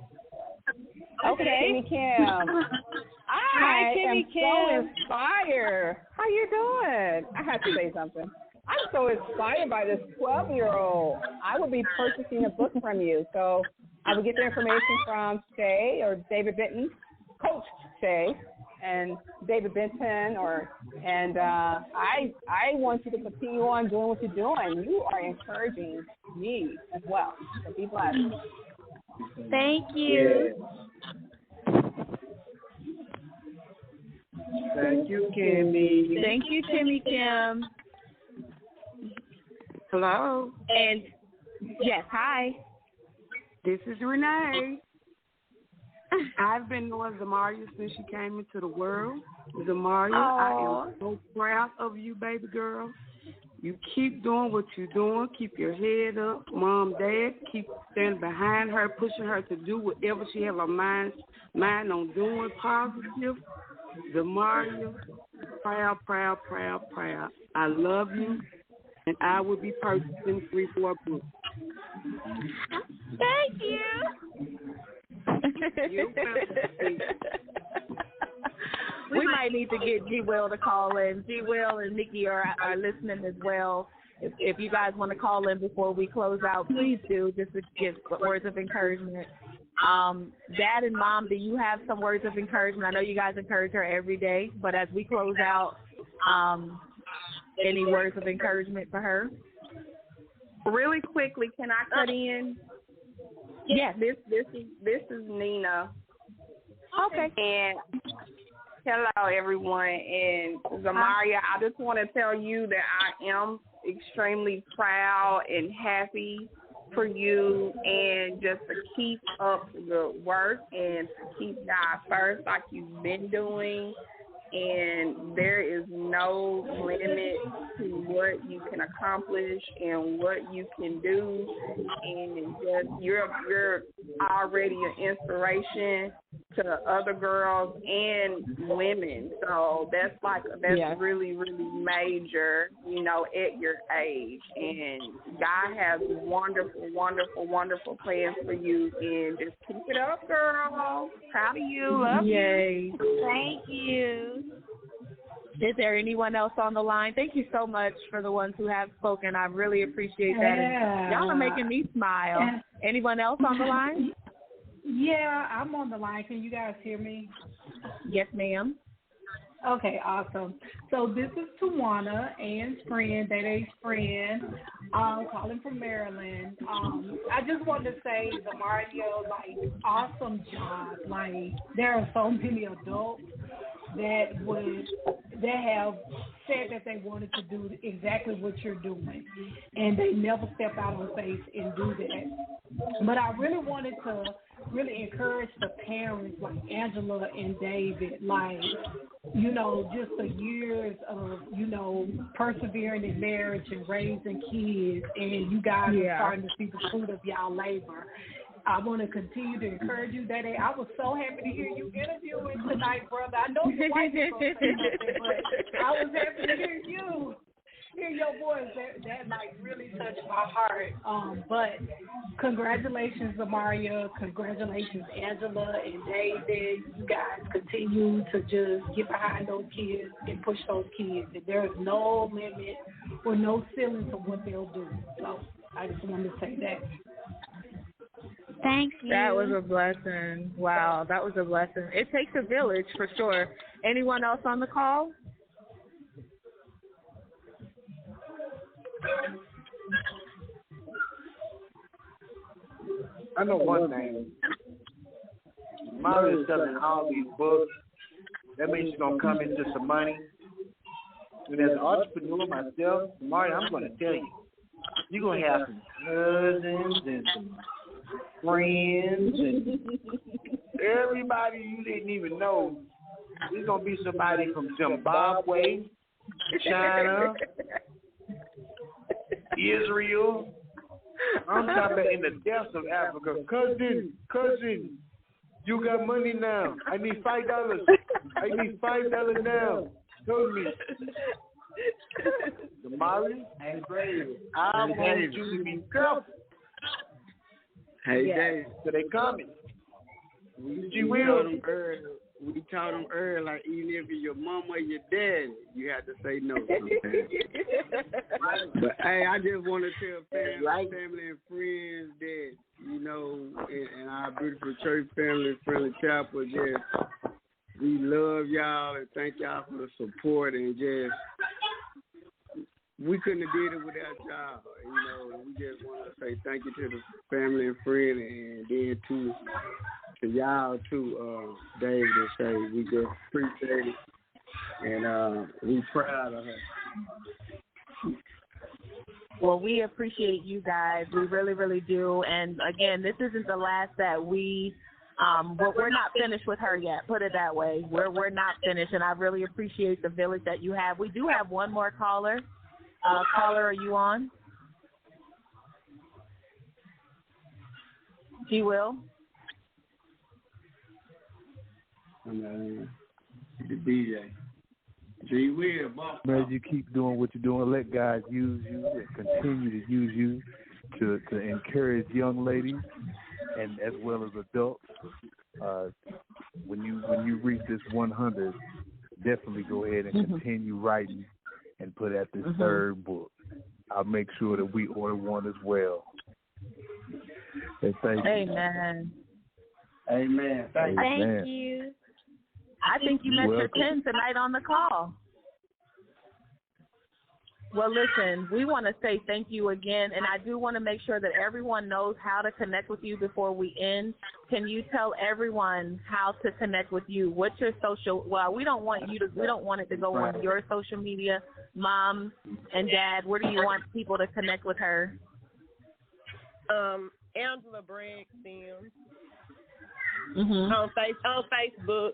Okay, Kimmy Kim. Hi, Kimmy Kim. So inspired. How you doing? I have to say something. I'm so inspired by this 12-year-old. I will be purchasing a book from you. So I will get the information from Shay or David Benton, Coach Shay, and David Benton, and I want you to continue on doing what you're doing. You are encouraging me as well. So be blessed. Thank you. Thank you, Kimmy. Thank you, Kimmy Kim. Hello. And yes, hi. This is Renee. I've been knowing Zamaria since she came into the world. Zamaria, I am so proud of you, baby girl. You keep doing what you're doing. Keep your head up. Mom, Dad, keep standing behind her, pushing her to do whatever she has her mind on doing positive. Zamaria, proud. I love you. and I will be purchasing 3-4 books. Thank you. We might need to get G. Will to call in. G. Will and Nikki are listening as well. If you guys want to call in before we close out, please do, just to give words of encouragement. Dad and Mom, do you have some words of encouragement? I know you guys encourage her every day, but as we close out, any words of encouragement for her? Really quickly, can I cut in? Yes. This is Nina. Okay. And hello, everyone. And Zamaria, I just want to tell you that I am extremely proud and happy for you, and just to keep up the work and to keep God first like you've been doing. And there is no limit to what you can accomplish and what you can do. And just you're already an inspiration to other girls and women. So that's really, really major, at your age. And God has wonderful, wonderful, wonderful plans for you. And just keep it up, girl. Proud of you. Love Yay. you. Thank you. Is there anyone else on the line? Thank you so much for the ones who have spoken. I really appreciate that. Yeah. And y'all are making me smile. Anyone else on the line? Yeah, I'm on the line. Can you guys hear me? Yes, ma'am. Okay, awesome. So this is Tawana, Ann's friend, Dede's friend, calling from Maryland. I just wanted to say, Mario, awesome job. There are so many adults that have said that they wanted to do exactly what you're doing, and they never step out on faith and do that. But I really wanted to encourage the parents like Angela and David, just the years of, persevering in marriage and raising kids, and you guys are starting to see the fruit of y'all labor. I want to continue to encourage you, Daddy. I was so happy to hear you interviewing tonight, brother. I know your wife is going to say nothing, but I was happy to hear your voice. That really touched my heart. But congratulations, Amaria. Congratulations, Angela and David. You guys continue to just get behind those kids and push those kids. There is no limit or no ceiling to what they'll do. So I just wanted to say that. Thank you. That was a blessing. Wow, that was a blessing. It takes a village for sure. Anyone else on the call? I know one thing. Mom is selling all these books. That means she's going to come into some money. And as an entrepreneur myself, Mario, I'm going to tell you, you're going to have some cousins and some friends and everybody you didn't even know. There's going to be somebody from Zimbabwe, China, Israel. I'm talking about in the depths of Africa. Cousin, you got money now. I need $5. I need $5 now. Tell me. Damari, I want you to be careful. Hey, Dave. So they coming. We taught them early, like even if you're your mom or your dad, you have to say no sometimes. But hey, I just want to tell family and friends that, in our beautiful church family, Friendly Chapel, just we love y'all and thank y'all for the support, and just we couldn't have did it without y'all. We just want to say thank you to the family and friends, and then to y'all too, David and Shay. We just appreciate it, and we proud of her. Well, we appreciate you guys. We really, really do. And again, this isn't the last that we. But we're not finished with her yet. Put it that way. We're not finished, and I really appreciate the village that you have. We do have one more caller. Caller, are you on? She will. I'm the DJ. As you keep doing what you're doing, let God use you and continue to use you to encourage young ladies and as well as adults. When you reach this 100, definitely go ahead and continue writing and put out this third book. I'll make sure that we order one as well. And thank you. Amen. Amen. Thank you. I think you met your 10 tonight on the call. Well, listen, we want to say thank you again, and I do want to make sure that everyone knows how to connect with you before we end. Can you tell everyone how to connect with you? What's your social? Well, we don't want it to go on your social media. Mom and Dad, where do you want people to connect with her? Angela Bragg Sims on Facebook.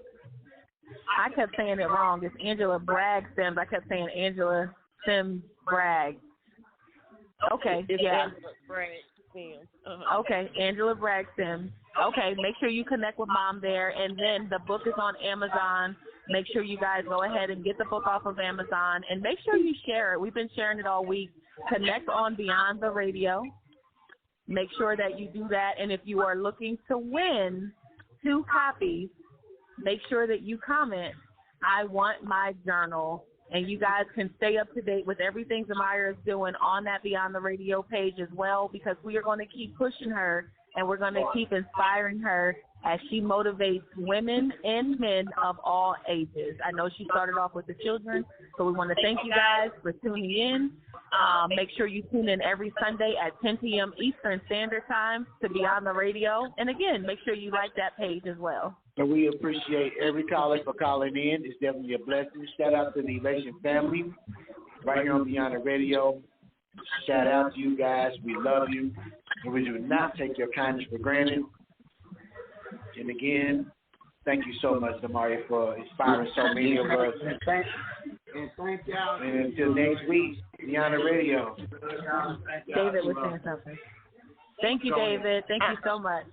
I kept saying it wrong. It's Angela Bragg Sims. I kept saying Angela Sims Bragg. Okay, it's yeah. Angela Bragg Sims. Okay, Angela Bragg Sims. Okay, make sure you connect with Mom there, and then the book is on Amazon. Make sure you guys go ahead and get the book off of Amazon, and make sure you share it. We've been sharing it all week. Connect on Beyond the Radio. Make sure that you do that, and if you are looking to win 2 copies, make sure that you comment, I want my journal, and you guys can stay up to date with everything Zamira is doing on that Beyond the Radio page as well, because we are going to keep pushing her, and we're going to keep inspiring her as she motivates women and men of all ages. I know she started off with the children, so we want to thank you guys for tuning in. Make sure you tune in every Sunday at 10 p.m. Eastern Standard Time to Beyond the Radio. And again, make sure you like that page as well. And we appreciate every caller for calling in. It's definitely a blessing. Shout out to the Elation family right here on Beyond the Radio. Shout out to you guys. We love you. And we do not take your kindness for granted. And again, thank you so much, Damaria, for inspiring so many of us. Thank y'all. And until next week, Beyond the Radio. David was saying something. Thank you, David. Thank you so much.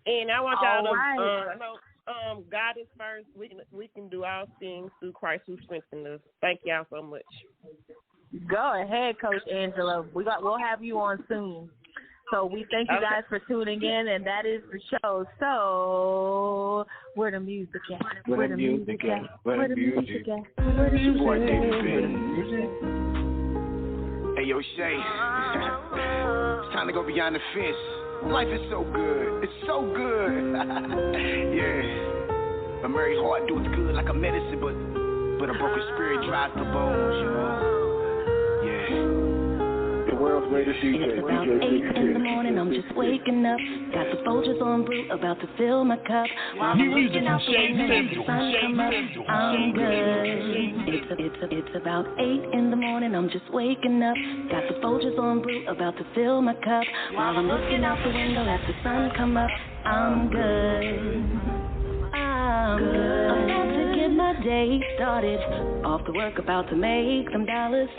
And I want y'all to right. know, God is first. We can do all things through Christ who strengthens us. Thank y'all so much. Go ahead, Coach Angela. We'll have you on soon. So we thank you guys for tuning in, and that is the show. So where the music at? Where the music at? Where the music at? It's your boy David Benton. Hey, yo, Shay. It's time to go beyond the fence. Life is so good. It's so good. Yeah. A merry heart do it good like a medicine, but a broken spirit dries the bones, you know. Yeah. World's greatest DJ. It's about 8 in the morning, I'm just waking up. Got the Folgers on brew, about to fill my cup. While I'm looking out the window, the sun come up. I'm good. It's about 8 in the morning, I'm just waking up. Got the Folgers on brew, about to fill my cup. While I'm looking out the window, at the sun come up. I'm good. I'm good. About to get my day started. Off to work, about to make some dollars.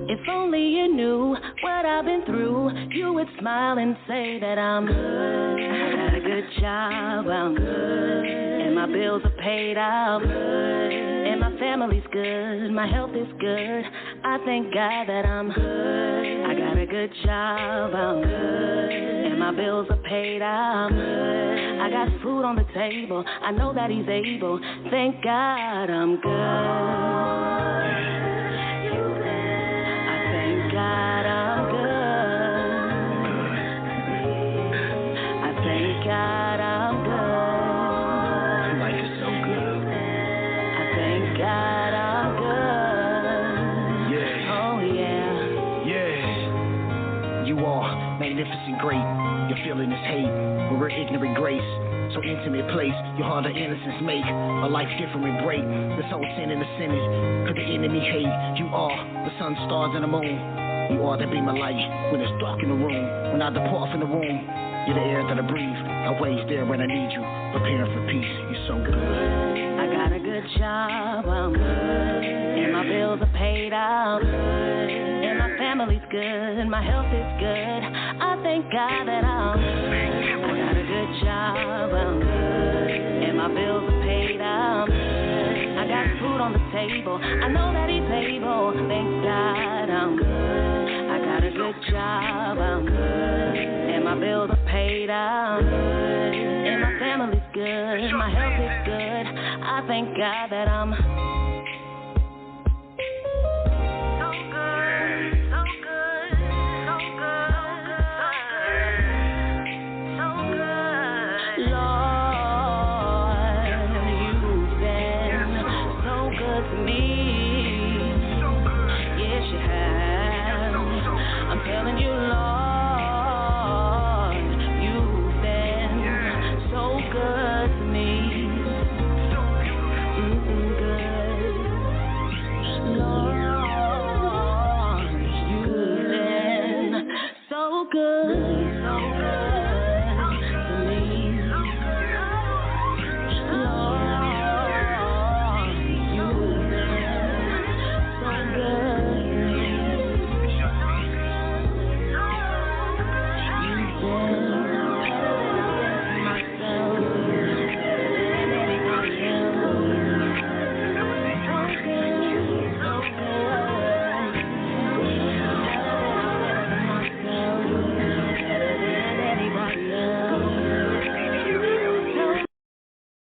If only you knew what I've been through, you would smile and say that I'm good. I got a good job, I'm good. And my bills are paid, I'm good. And my family's good, my health is good. I thank God that I'm good. I got a good job, I'm good. And my bills are paid, I'm good. I got food on the table, I know that He's able. Thank God I'm good. God, I'm good. I thank God I'm good. Life is so good. I thank God I'm good. Yeah. Oh, yeah. Yeah. You are magnificent, great. Your feeling is hate, but we're ignorant grace. So intimate place, your heart of innocence make a life different break. The soul sin and the sinning, could the enemy hate? You are the sun, stars, and the moon. You are the beam of light when it's dark in the room. When I depart from the womb, you're the air that I breathe. Always there when I need you, preparing for peace. You're so good. I got a good job, I'm good. And my bills are paid, I'm good. And my family's good, and my health is good. I thank God that I'm good. I got a good job, I'm good. And my bills are paid, I'm good. I got food on on the table. I know that he's able. Thank God I'm good. I got a good job, I'm good. And my bills are paid, I'm good. And my family's good, my health is good. I thank God that I'm